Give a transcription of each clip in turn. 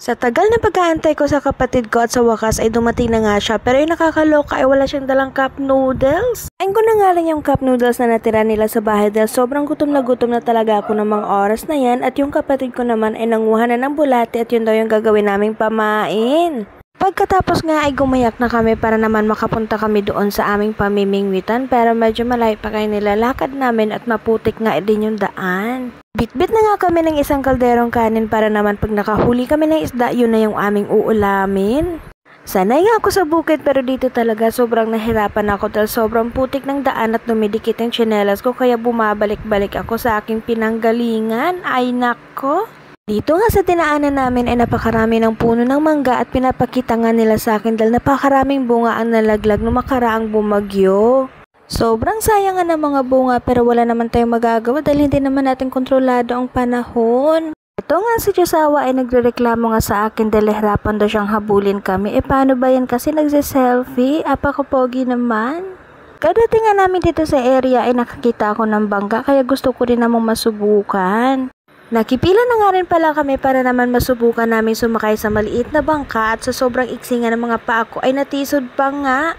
Sa tagal na pag-aantay ko sa kapatid ko at sa wakas ay dumating na nga siya, pero yung nakakaloka ay wala siyang dalang cup noodles. Ayun ko na nga lang yung cup noodles na natira nila sa bahay dahil sobrang gutom na talaga ako ng mga oras na yan, at yung kapatid ko naman ay nanguha na ng bulate at yun daw yung gagawin naming pamain. Pagkatapos nga ay gumayak na kami para naman makapunta kami doon sa aming pamimingwitan, pero medyo malayo pa kayo nilalakad namin at maputik nga din yung daan. Bitbit na nga kami ng isang kalderong kanin para naman pag nakahuli kami ng isda, yun na yung aming uulamin. Sanay nga ako sa bukid pero dito talaga sobrang nahirapan ako dahil sobrang putik ng daan at dumidikit yung tsinelas ko, kaya bumabalik-balik ako sa aking pinanggalingan. Ay nako! Dito nga sa tinaanan namin ay napakarami ng puno ng mangga at pinapakita nga nila sa akin dahil napakaraming bunga ang nalaglag nung makaraang bumagyo. Sobrang sayang nga ng mga bunga pero wala naman tayong magagawa dahil hindi naman natin kontrolado ang panahon. Ito nga si Josawa ay nagrereklamo nga sa akin dahil hirapan daw siyang habulin kami. Paano ba yan kasi nagse-selfie? Apakapogi naman. Kadating nga namin dito sa area ay nakakita ako ng bangka kaya gusto ko rin namang masubukan. Nakipila na nga rin pala kami para naman masubukan namin sumakay sa maliit na bangka, at sa sobrang iksi nga ng mga paa ko ay natisod pa nga.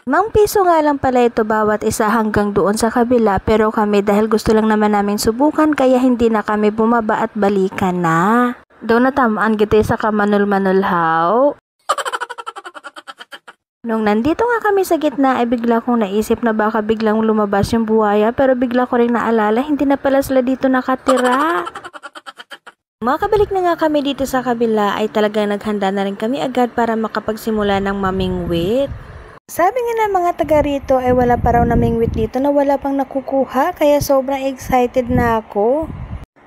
₱5 nga lang pala ito bawat isa hanggang doon sa kabila, pero kami dahil gusto lang naman namin subukan kaya hindi na kami bumaba at balikan na. Doon natamaan kita sa kamanul-manulhaw. Nung nandito nga kami sa gitna ay bigla kong naisip na baka biglang lumabas yung buhaya, pero bigla ko rin naalala hindi na pala sila dito nakatira. Makabalik na nga kami dito sa kabila ay talagang naghanda na rin kami agad para makapagsimula ng mamingwit. Sabi nga ng mga taga rito ay wala pa raw namingwit dito na wala pang nakukuha, kaya sobrang excited na ako.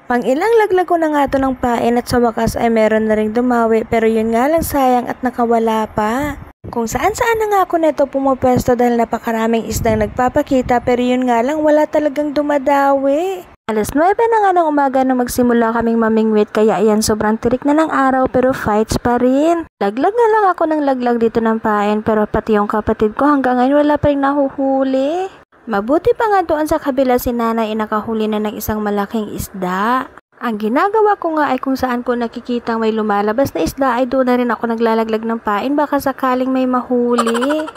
Pang ilang laglag ko na nga to ng pain at sa wakas ay meron na rin dumawi, pero yun nga lang sayang at nakawala pa. Kung saan-saan na nga ako neto pumupwesto dahil napakaraming isdang nagpapakita, pero yun nga lang wala talagang dumadawi. 9:00 na nga ng umaga nung magsimula kaming mamingwit, kaya ayan sobrang tirik na ng araw pero fights pa rin. Laglag na lang ako ng laglag dito ng pain, pero pati yung kapatid ko hanggang ngayon wala pa rin nahuhuli. Mabuti pa nga doon sa kabila si nanay nakahuli na ng isang malaking isda. Ang ginagawa ko nga ay kung saan ko nakikitang may lumalabas na isda ay doon na rin ako naglalaglag ng pain baka sakaling may mahuli.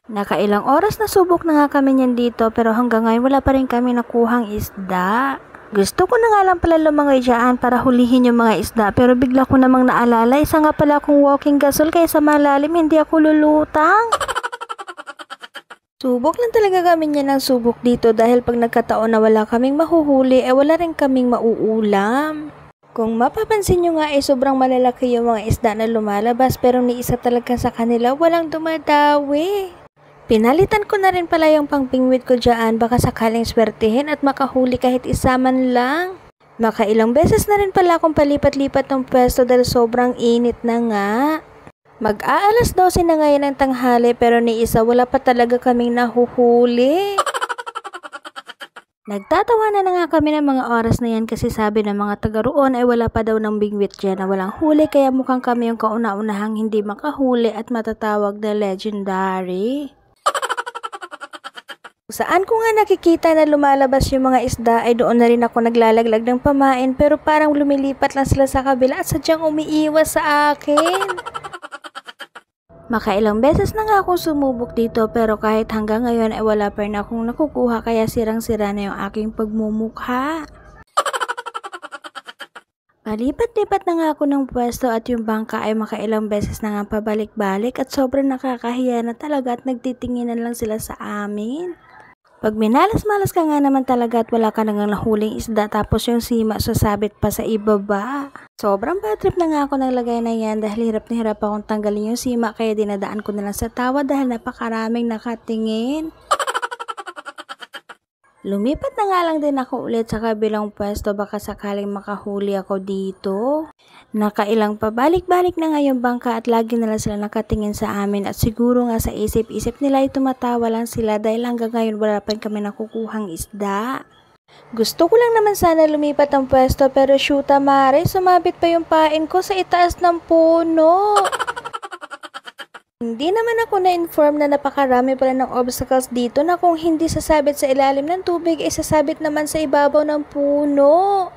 Nakailang oras na subok na nga kami niyan dito pero hanggang ngayon wala pa rin kami nakuhang isda. Gusto ko na nga lang pala lumangoy dyan para hulihin yung mga isda, pero bigla ko namang naalala isa nga pala akong walking gasol kaya sa malalim hindi ako lulutang. Subok lang talaga kami niya ng subok dito dahil pag nagkataon na wala kaming mahuhuli wala rin kaming mauulam. Kung mapapansin nyo nga sobrang malalaki yung mga isda na lumalabas pero ni isa talaga sa kanila walang dumadawi. Pinalitan ko na rin pala yung pangpingwit ko dyan baka sakaling swertihin at makahuli kahit isa man lang. Makailang beses na rin pala akong palipat-lipat ng pwesto dahil sobrang init na nga. Mag-aalas 12 na ngayon ng tanghali pero ni isa wala pa talaga kaming nahuhuli. Nagtatawanan na nga kami ng mga oras na yan kasi sabi ng mga taga roon ay wala pa daw ng bingwit dyan na walang huli, kaya mukhang kami yung kauna-unahang hindi makahuli at matatawag na legendary. Saan ko nga nakikita na lumalabas yung mga isda ay doon na rin ako naglalaglag ng pamain, pero parang lumilipat lang sila sa kabila at sadyang umiiwas sa akin. Makailang beses na nga akong sumubok dito pero kahit hanggang ngayon ay wala pa rin akong nakukuha, kaya sirang-sira na yung aking pagmumukha. Palipat-lipat na nga ako ng pwesto at yung bangka ay makailang beses na nga pabalik-balik at sobrang nakakahiya na talaga at nagtitinginan lang sila sa amin. Pag minalas-malas ka nga naman talaga at wala ka nang nahuling isda tapos yung sima sasabit pa sa ibaba. Sobrang bad trip na nga ako ng lagay na yan dahil hirap na hirap akong tanggalin yung sima, kaya dinadaan ko na lang sa tawa dahil napakaraming nakatingin. Lumipat na nga lang din ako ulit sa kabilang pwesto baka sakaling makahuli ako dito. Nakailang pabalik-balik na nga yung bangka at lagi na lang sila nakatingin sa amin at siguro nga sa isip-isip nila ay tumatawa lang sila dahil hanggang ngayon wala pa kami nakukuhang isda. Gusto ko lang naman sana lumipat ang pwesto pero shoota mare, sumabit pa yung pain ko sa itaas ng puno. Hindi naman ako na-inform na napakarami pala ng obstacles dito na kung hindi sasabit sa ilalim ng tubig ay sasabit naman sa ibabaw ng puno.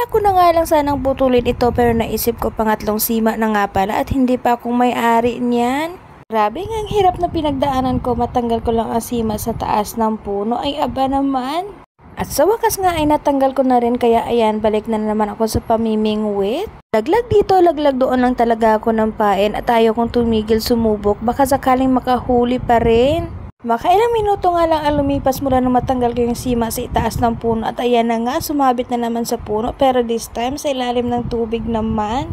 Bala ko na nga lang sanang putulin ito pero naisip ko pangatlong sima na nga pala at hindi pa akong may-ari niyan. Grabe nga ang hirap na pinagdaanan ko, matanggal ko lang ang sima sa taas ng puno ay aba naman. At sa wakas nga ay natanggal ko na rin kaya ayan, balik na naman ako sa pamimingwit. Laglag dito, laglag doon lang talaga ako ng pain at ayaw kong tumigil sumubok, baka sakaling makahuli pa rin. Makailang minuto nga lang ang lumipas mula nang matanggal ko yung sima sa itaas ng puno at ayan na nga, sumabit na naman sa puno pero this time sa ilalim ng tubig naman.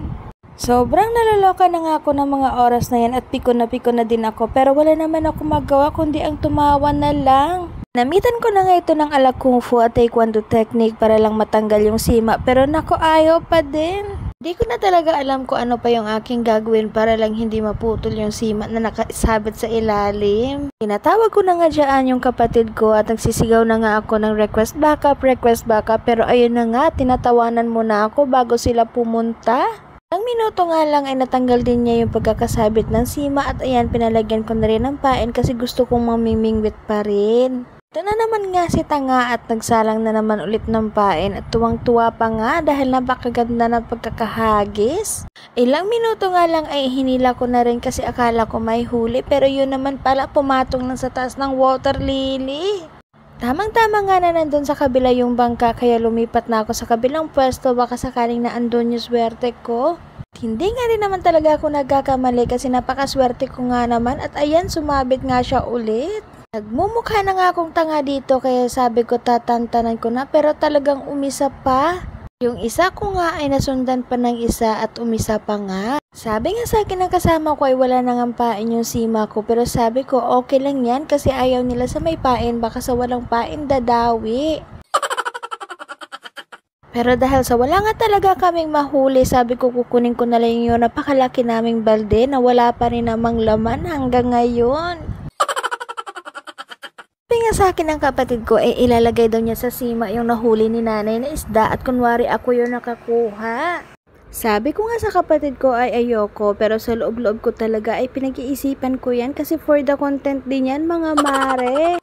Sobrang naloloka na nga ako ng mga oras na yan at piko na din ako pero wala naman ako magawa kundi ang tumawa na lang. Namitan ko na nga ito ng ala kung fu at taekwondo technique para lang matanggal yung sima pero nako ayaw pa din. Di ko na talaga alam kung ano pa yung aking gagawin para lang hindi maputol yung sima na nakasabit sa ilalim. Tinatawag ko na nga dyan yung kapatid ko at nagsisigaw na nga ako ng request backup pero ayun na nga, tinatawanan muna ako bago sila pumunta. Ang minuto nga lang ay natanggal din niya yung pagkakasabit ng sima at ayan, pinalagyan ko na rin ng pain kasi gusto kong mamimingwit pa rin. Ito na naman nga si tanga at nagsalang na naman ulit ng pain at tuwang-tuwa pa nga dahil napakaganda ng pagkakahagis. Ilang minuto nga lang ay hinila ko na rin kasi akala ko may huli pero yun naman pala pumatong lang sa taas ng water lily. Tamang-tama nga na nandun sa kabila yung bangka kaya lumipat na ako sa kabilang pwesto baka sakaling na andun yung swerte ko. Hindi nga rin naman talaga ako nagkakamali kasi napakaswerte ko nga naman at ayan sumabit nga siya ulit. Nagmumukha na nga akong tanga dito kaya sabi ko tatantanan ko na pero talagang umisa pa. Yung isa ko nga ay nasundan pa ng isa at umisa pa nga. Sabi nga sa akin ng kasama ko ay wala nang pain yung sima ko pero sabi ko okay lang yan kasi ayaw nila sa may pain baka sa walang pain dadawi. Pero dahil sa wala nga talaga kaming mahuli sabi ko kukunin ko na lang yung napakalaki naming balde na wala pa rin namang laman hanggang ngayon. Sabi nga sa akin ng kapatid ko ay ilalagay daw niya sa sima yung nahuli ni nanay na isda at kunwari ako yung nakakuha. Sabi ko nga sa kapatid ko ay ayoko pero sa loob-loob ko talaga ay pinag-iisipan ko yan kasi for the content din yan mga mare.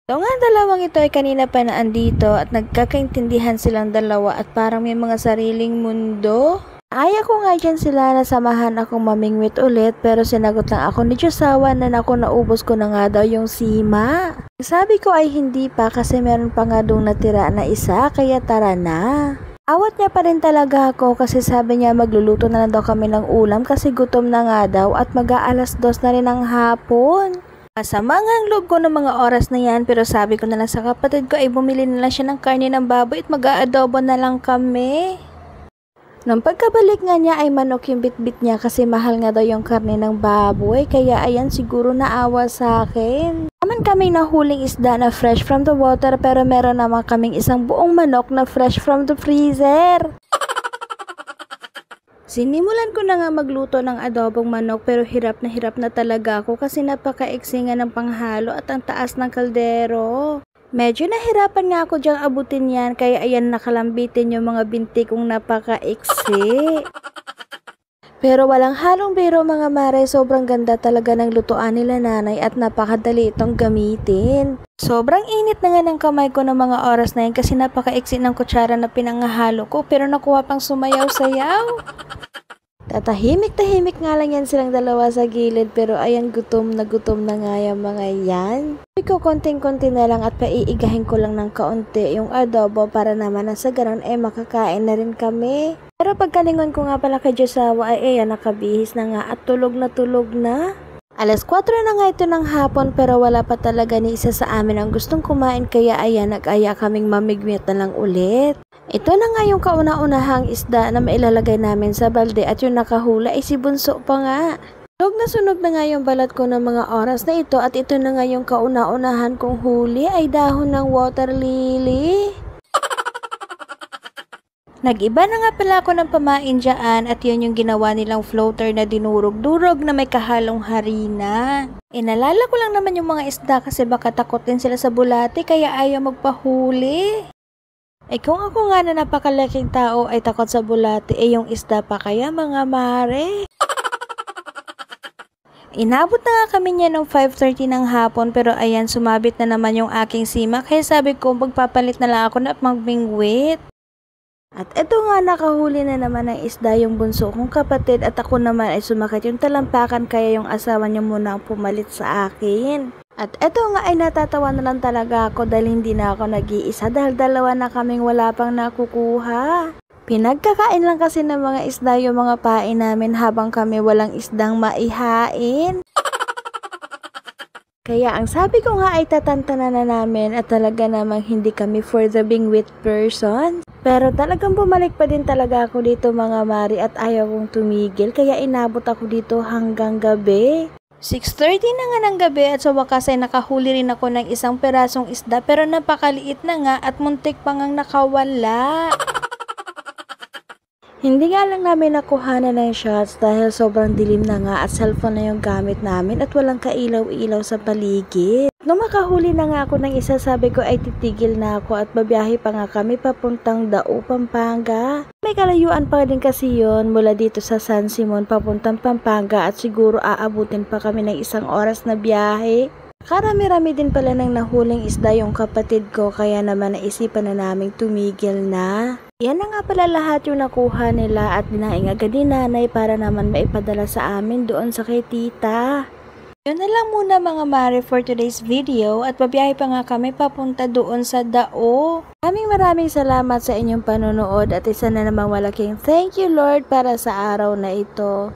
So nga dalawang ito ay kanina pa na andito at nagkakaintindihan silang dalawa at parang may mga sariling mundo. Ayaw ko nga dyan sila na samahan akong mamingwit ulit pero sinagot lang ako ni Josawa na ako naubos ko na nga daw yung sima. Sabi ko ay hindi pa kasi meron pa nga doon natira na isa kaya tara na. Awat niya pa rin talaga ako kasi sabi niya magluluto na lang daw kami ng ulam kasi gutom na nga daw at mag-aalas 2 na rin ng hapon. Masama nga ang loob ko ng mga oras na yan pero sabi ko na lang sa kapatid ko ay bumili na lang siya ng karne ng baboy at mag-aadobo na lang kami. Nung pagkabalik nga niya ay manok yung bitbit niya kasi mahal nga daw yung karne ng baboy kaya ayan siguro naawa sa akin. Naman kaming nahuling isda na fresh from the water pero meron naman kaming isang buong manok na fresh from the freezer. Sinimulan ko na nga magluto ng adobong manok pero hirap na talaga ako kasi napakaiksi nga ng panghalo at ang taas ng kaldero. Medyo nahirapan nga ako dyang abutin yan kaya ayan nakalambitin yung mga binti kong napakaiksi. Pero walang halong biro mga mare, sobrang ganda talaga ng lutuan nila nanay at napakadali itong gamitin. Sobrang init na nga ng kamay ko ng mga oras na yan kasi napakaiksi ng kutsara na pinangahalo ko pero nakuha pang sumayaw-sayaw. Tahimik nga lang yan silang dalawa sa gilid pero ayan gutom na nga yung mga yan. Sabi ko konting-konti na lang at paiigahin ko lang ng kaunti yung adobo para naman na sa ganon ay makakain na rin kami. Pero pagkalingon ko nga pala kay Josawa ay ayan nakabihis na nga at tulog na. Alas 4 na nga ito ng hapon pero wala pa talaga ni isa sa amin ang gustong kumain kaya ayan nag-aya kaming mamigmit na lang ulit. Ito na nga yung kauna-unahang isda na mailalagay namin sa balde at yung nakahula ay si Bunso pa nga. Sunog na nga yung balat ko ng mga oras na ito at ito na nga yung kauna-unahan kong huli ay dahon ng water lily. Nag-iba na nga pala ako ng pamain dyan at yun yung ginawa nilang floater na dinurog-durog na may kahalong harina. Inalala ko lang naman yung mga isda kasi baka takot din sila sa bulate kaya ayaw magpahuli. Kung ako nga na napakalaking tao ay takot sa bulate yung isda pa kaya mga mare. Inabot na nga kami niya ng 5:30 ng hapon pero ayan sumabit na naman yung aking sima kaya sabi ko magpapalit na lang ako na magbingwit. At eto nga, nakahuli na naman ng isda yung bunso kong kapatid at ako naman ay sumakit yung talampakan kaya yung asawa niya muna ang pumalit sa akin. At eto nga ay natatawa na lang talaga ako dahil hindi na ako nag-iisa dahil dalawa na kaming wala pang nakukuha. Pinagkakain lang kasi ng mga isda yung mga pain namin habang kami walang isdang maihain. Kaya ang sabi ko nga ay tatantanan na namin at talaga namang hindi kami for the being with person. Pero talagang bumalik pa din talaga ako dito mga mari at ayaw kong tumigil kaya inabot ako dito hanggang gabi. 6:30 na nga ng gabi at sa wakas ay nakahuli rin ako ng isang perasong isda pero napakaliit na nga at muntik pa ngang nakawala. Hindi nga lang namin nakuhanan ng shots dahil sobrang dilim na nga at cellphone na yung gamit namin at walang kailaw-ilaw sa paligid. Nung makahuli na nga ako ng isa, sabi ko ay titigil na ako at babiyahe pa nga kami papuntang Dao, Pampanga. May kalayuan pa din kasi yon mula dito sa San Simon papuntang Pampanga at siguro aabutin pa kami ng 1 oras na biyahe. Karami-rami din pala ng nahuling isda yung kapatid ko kaya naman naisipan na naming tumigil na. Yan na nga pala lahat yung nakuha nila at dinaing agad ni nanay para naman maipadala sa amin doon sa kay tita. Yun na lang muna mga mare for today's video at babiyahe pa nga kami papunta doon sa Dao. Maraming salamat sa inyong panonood at isa na namang malaking thank you Lord para sa araw na ito.